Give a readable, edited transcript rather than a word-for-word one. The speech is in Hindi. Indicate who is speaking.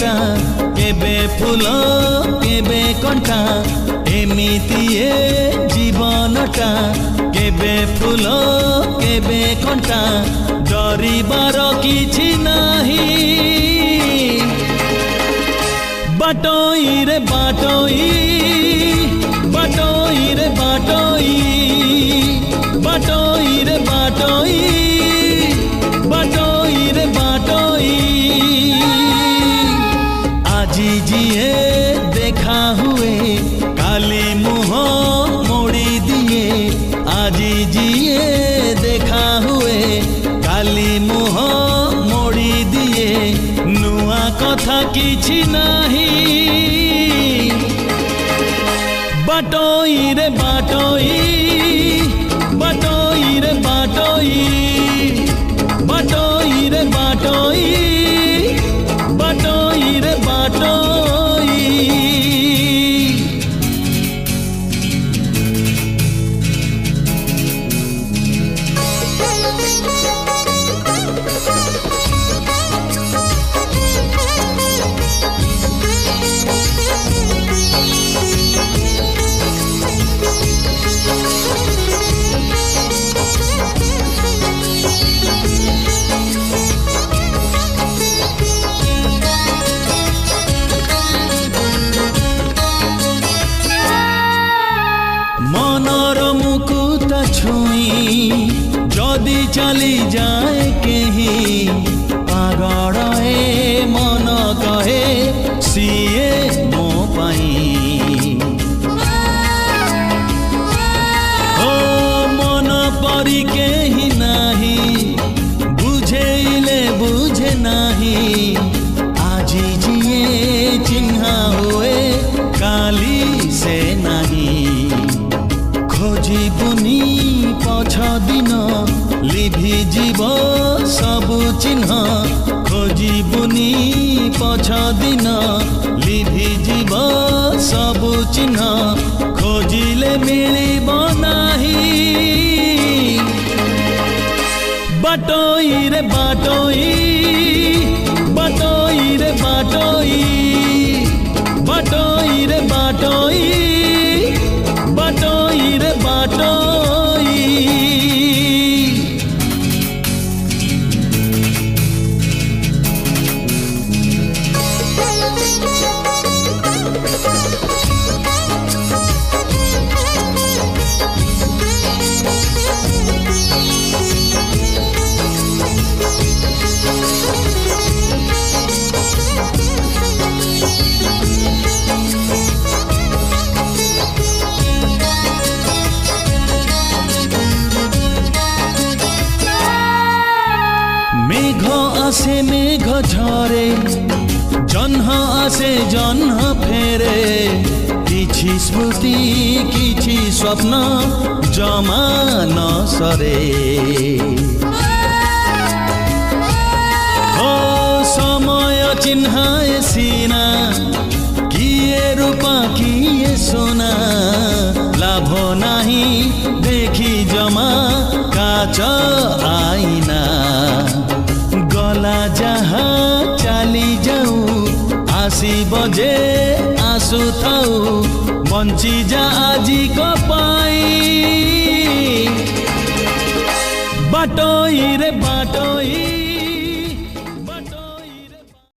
Speaker 1: लता केबे फूल केबे कंटा एमिति ए जीवनटा केबे फूल केबे कंटा डरिबार किछि नाही बाटोई रे बाटोई बाटोई रे बाटोई बाटोई रे बाटोई बाटोई रे बाटोई आजी जिए देखा हुए काली मुँह मोड़ी दिए आजी जिए देखा हुए काली मुँह मोड़ी दिए नुआ कथा किछि नाही बाटोई रे बाटोई बाटोई रे बाटोई बाटोई रे बाटोई बाटोई रे बाटोई मनर मुकुट छुई जदि चली जाए कहीं पागल ए मन कहे सीए मो पाई ओ मन परी केही नाही बुझेले बुझे नाही आजी जिए चिन्हा हुए काली से नहीं खोजिबुनी पछ दिन लिभि जीव सबु चिन्ह खोजिबुनी पछ दिन लिभि जीव सबु चिन्ह खोजिले मिलिब नाही बाटोई रे बाटोई बाटोई रे बाटोई बाटोई रे बाटोई बाटोई रे बाटोई मेघ आसे मेघ झरे जन्ह आसे जन्ह फेरे किछि स्मृति किछि स्वप्न जमा न सरे ओ समय चिन्हाए सीना किए रूपा किए सोना लाभ नाही देखी जमा काच आईना गला जहा चली जाऊ आसी बजे आसु थाऊ बंची जा आजी को पाई बाटोई रे